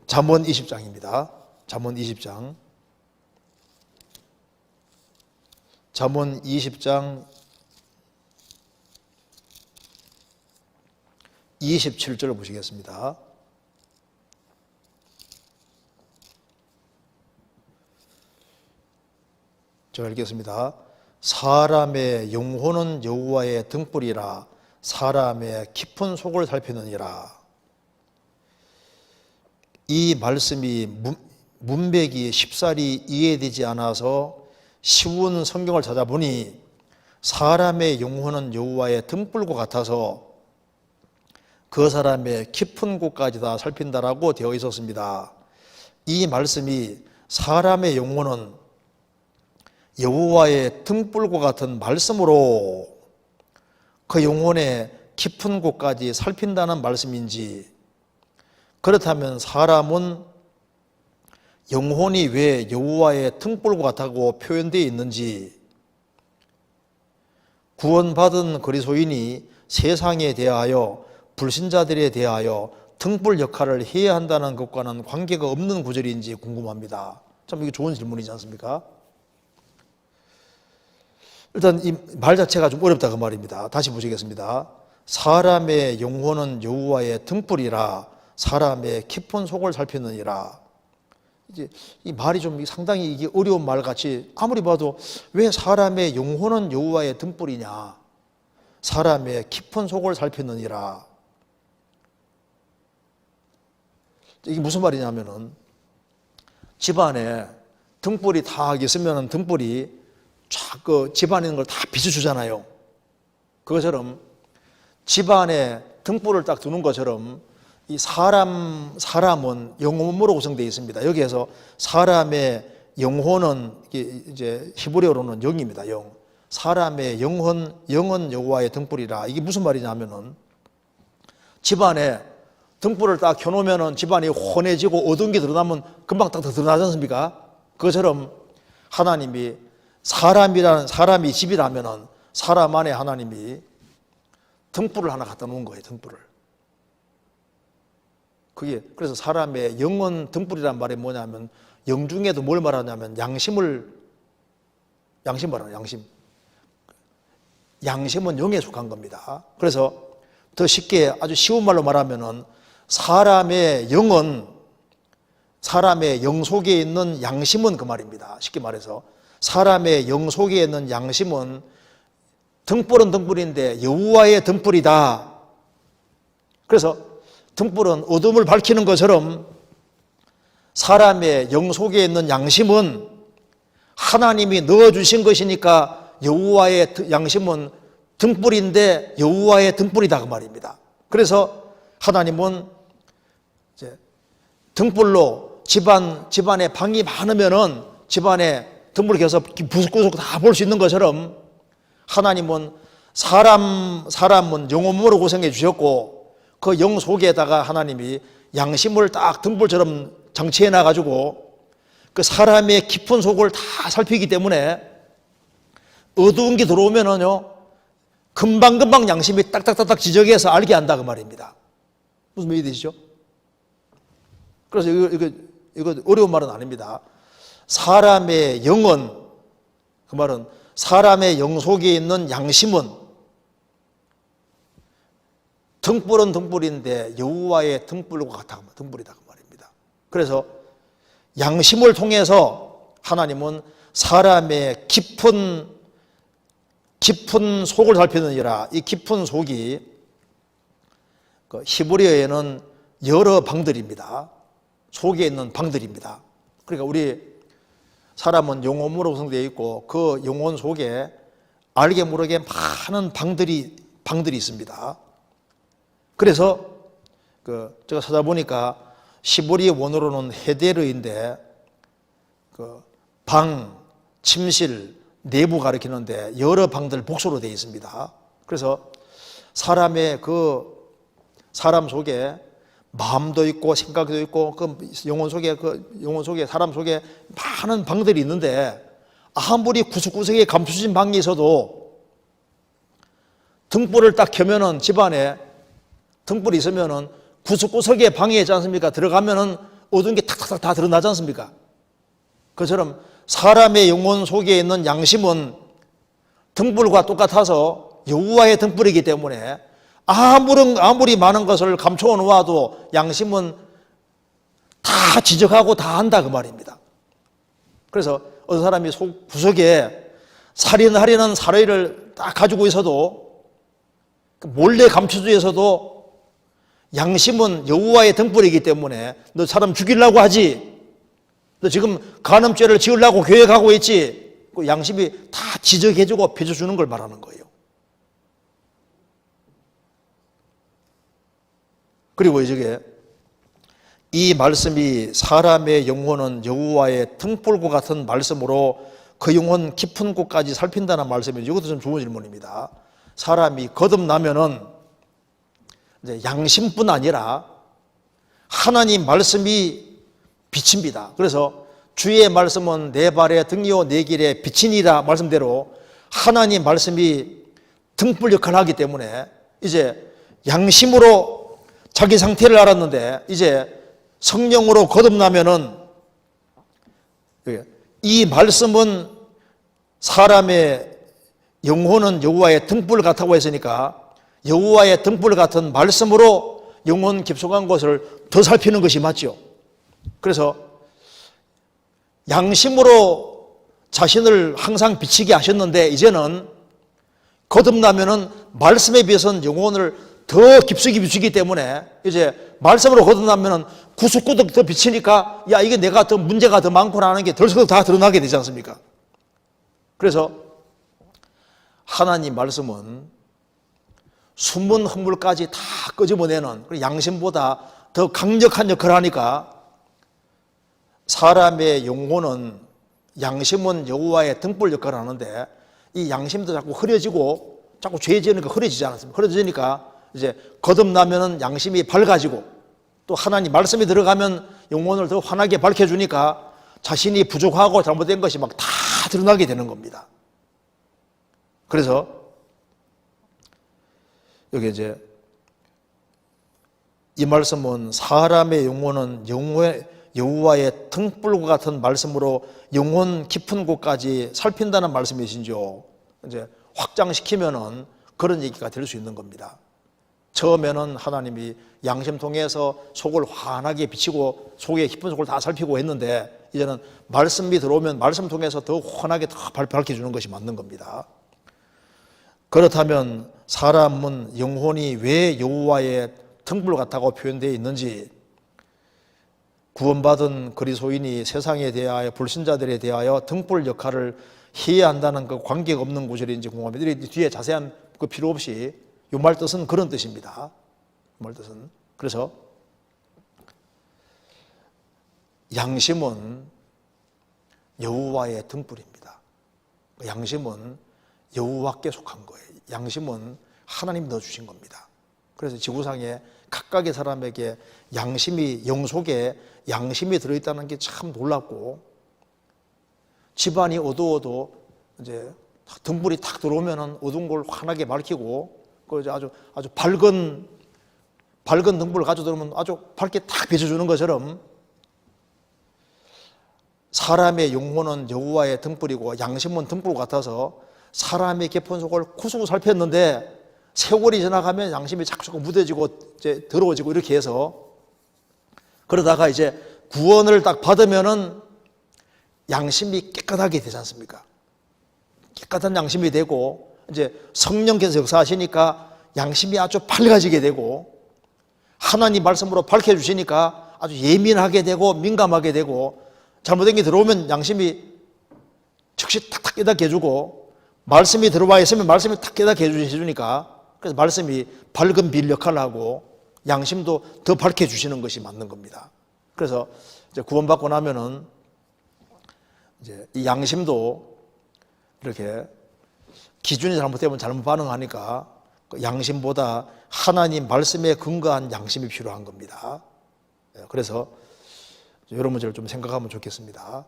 잠언 20장입니다. 잠언 20장. 잠언 20장 27절을 보시겠습니다. 제가 읽겠습니다. 사람의 영혼은 여호와의 등불이라 사람의 깊은 속을 살피느니라. 이 말씀이 문맥이 쉽사리 이해되지 않아서 쉬운 성경을 찾아보니 사람의 영혼은 여호와의 등불과 같아서 그 사람의 깊은 곳까지 다 살핀다라고 되어 있었습니다. 이 말씀이 사람의 영혼은 여호와의 등불과 같은 말씀으로 그 영혼의 깊은 곳까지 살핀다는 말씀인지, 그렇다면 사람은 영혼이 왜 여호와의 등불과 같다고 표현되어 있는지, 구원받은 그리스도인이 세상에 대하여 불신자들에 대하여 등불 역할을 해야 한다는 것과는 관계가 없는 구절인지 궁금합니다. 참 이게 좋은 질문이지 않습니까? 일단 이 말 자체가 좀 어렵다 그 말입니다. 다시 보시겠습니다. 사람의 영혼은 여호와의 등불이라 사람의 깊은 속을 살피느니라. 이제 이 말이 좀 상당히 이게 어려운 말 같이 아무리 봐도 왜 사람의 영혼은 여호와의 등불이냐? 사람의 깊은 속을 살피느니라. 이게 무슨 말이냐면은 집안에 등불이 다 있으면 등불이 쫙 그 집안에 있는 걸 다 비춰주잖아요. 그것처럼 집안에 등불을 딱 두는 것처럼 이 사람은 영혼으로 구성되어 있습니다. 여기에서 사람의 영혼은 이제 히브리어로는 영입니다. 영. 사람의 영은 여호와의 등불이라. 이게 무슨 말이냐면은 집안에 등불을 딱 켜놓으면은 집안이 환해지고 어두운 게 드러나면 금방 딱 드러나지 않습니까? 그것처럼 하나님이 사람이 집이라면은 사람 안에 하나님이 등불을 하나 갖다 놓은 거예요. 등불을. 그게 그래서 사람의 영혼 등불이란 말이 뭐냐면 영 중에도 뭘 말하냐면 양심 말하는 양심. 양심은 영에 속한 겁니다. 그래서 더 쉽게 아주 쉬운 말로 말하면은 사람의 영은 사람의 영 속에 있는 양심은 그 말입니다. 쉽게 말해서 사람의 영 속에 있는 양심은 등불은 등불인데 여호와의 등불이다. 그래서 등불은 어둠을 밝히는 것처럼 사람의 영 속에 있는 양심은 하나님이 넣어주신 것이니까 여호와의 양심은 등불인데 여호와의 등불이다 그 말입니다. 그래서 하나님은 이제 등불로 집안에 방이 많으면은 집안에 등불을 켜서 구석구석 다 볼 수 있는 것처럼 하나님은 사람은 영혼으로 구성해 주셨고 그 영 속에다가 하나님이 양심을 딱 등불처럼 장치해 놔가지고 그 사람의 깊은 속을 다 살피기 때문에 어두운 게 들어오면은요 금방금방 양심이 딱딱딱딱 지적해서 알게 한다 그 말입니다. 무슨 말이 되시죠? 그래서 이거 어려운 말은 아닙니다. 사람의 영은, 그 말은 사람의 영 속에 있는 양심은 등불은 등불인데 여호와의 등불과 같아, 등불이다 그 말입니다. 그래서 양심을 통해서 하나님은 사람의 깊은 속을 살피느니라. 이 깊은 속이 그 히브리어에는 여러 방들입니다. 속에 있는 방들입니다. 그러니까 우리 사람은 영혼으로 구성되어 있고 그 영혼 속에 알게 모르게 많은 방들이 있습니다. 그래서 제가 찾아보니까 시보리 원어로는 헤데르인데 방, 침실, 내부 가리키는데 여러 방들 복수로 되어 있습니다. 그래서 사람 속에 마음도 있고 생각도 있고 영혼 속에 사람 속에 많은 방들이 있는데 아무리 구석구석에 감춰진 방이 있어도 등불을 딱 켜면은 집안에 등불이 있으면은 구석구석에 방에 있지 않습니까? 들어가면은 어두운 게 탁탁탁 다 드러나지 않습니까? 그처럼 사람의 영혼 속에 있는 양심은 등불과 똑같아서 여호와의 등불이기 때문에 아무리 많은 것을 감춰 놓아도 양심은 다 지적하고 다 한다 그 말입니다. 그래서 어떤 사람이 속 구석에 살인하려는 사례를 딱 가지고 있어도 몰래 감추기 위해서도 양심은 여호와의 등불이기 때문에 너 사람 죽이려고 하지, 너 지금 간음죄를 지으려고 계획하고 있지, 그 양심이 다 지적해주고 펴줘주는 걸 말하는 거예요. 그리고 이제 이 말씀이 사람의 영혼은 여호와의 등불과 같은 말씀으로 그 영혼 깊은 곳까지 살핀다는 말씀이죠. 이것도 좀 좋은 질문입니다. 사람이 거듭나면은 이제 양심뿐 아니라 하나님 말씀이 빛입니다. 그래서 주의 말씀은 내 발의 등이요 내 길의 빛이니라 말씀대로 하나님 말씀이 등불 역할을 하기 때문에 이제 양심으로 자기 상태를 알았는데 이제 성령으로 거듭나면은 이 말씀은 사람의 영혼은 여호와의 등불 같다고 했으니까 여호와의 등불 같은 말씀으로 영혼 깊숙한 것을 더 살피는 것이 맞죠. 그래서 양심으로 자신을 항상 비치게 하셨는데 이제는 거듭나면은 말씀에 비해서는 영혼을 더 깊숙이 비추기 때문에 이제 말씀으로 거듭나면은 구석구석 더 비치니까 야 이게 내가 더 문제가 더 많구나 하는 게 덜썩 다 드러나게 되지 않습니까? 그래서 하나님 말씀은 숨은 허물까지 다 끄집어내는 양심보다 더 강력한 역할을 하니까 사람의 영혼은 양심은 여호와의 등불 역할을 하는데 이 양심도 자꾸 흐려지고 자꾸 죄 지으니까 흐려지지 않습니까? 흐려지니까 이제 거듭나면은 양심이 밝아지고 또 하나님 말씀이 들어가면 영혼을 더 환하게 밝혀주니까 자신이 부족하고 잘못된 것이 막 다 드러나게 되는 겁니다. 그래서 여기 이제 이 말씀은 사람의 영혼은 여호와의 등불과 같은 말씀으로 영혼 깊은 곳까지 살핀다는 말씀이신지요. 이제 확장시키면은 그런 얘기가 될 수 있는 겁니다. 처음에는 하나님이 양심 통해서 속을 환하게 비치고 속의 깊은 속을 다 살피고 했는데 이제는 말씀이 들어오면 말씀 통해서 더 환하게 더 밝혀주는 것이 맞는 겁니다. 그렇다면 사람은 영혼이 왜 여호와의 등불 같다고 표현되어 있는지 구원받은 그리스도인이 세상에 대하여 불신자들에 대하여 등불 역할을 해야 한다는 그 관계가 없는 구절인지 궁금합니다. 뒤에 자세한 그 필요 없이 이 말 뜻은 그런 뜻입니다. 이 말 뜻은 그래서 양심은 여호와의 등불입니다. 양심은 여호와께 속한 거예요. 양심은 하나님 넣어주신 겁니다. 그래서 지구상에 각각의 사람에게 양심이 영속에 양심이 들어있다는 게 참 놀랍고 집안이 어두워도 이제 등불이 탁 들어오면은 어두운 걸 환하게 밝히고 그 아주 밝은 등불을 가지고 들어오면 아주 밝게 탁 비춰주는 것처럼 사람의 영혼은 여호와의 등불이고 양심은 등불 같아서 사람의 깊은 속을 구석구석 살폈는데 세월이 지나가면 양심이 자꾸 무뎌지고 이제 더러워지고 이렇게 해서 그러다가 이제 구원을 딱 받으면은 양심이 깨끗하게 되지 않습니까? 깨끗한 양심이 되고 이제 성령께서 역사하시니까 양심이 아주 밝아지게 되고 하나님 말씀으로 밝혀주시니까 아주 예민하게 되고 민감하게 되고 잘못된 게 들어오면 양심이 즉시 탁탁 깨닫게 해주고 말씀이 들어와 있으면 말씀이 탁 깨닫게 해주니까 그래서 말씀이 밝은 빛 역할을 하고 양심도 더 밝혀주시는 것이 맞는 겁니다. 그래서 이제 구원받고 나면은 이제 이 양심도 이렇게 기준이 잘못되면 잘못 반응하니까 그 양심보다 하나님 말씀에 근거한 양심이 필요한 겁니다. 그래서 이런 문제를 좀 생각하면 좋겠습니다.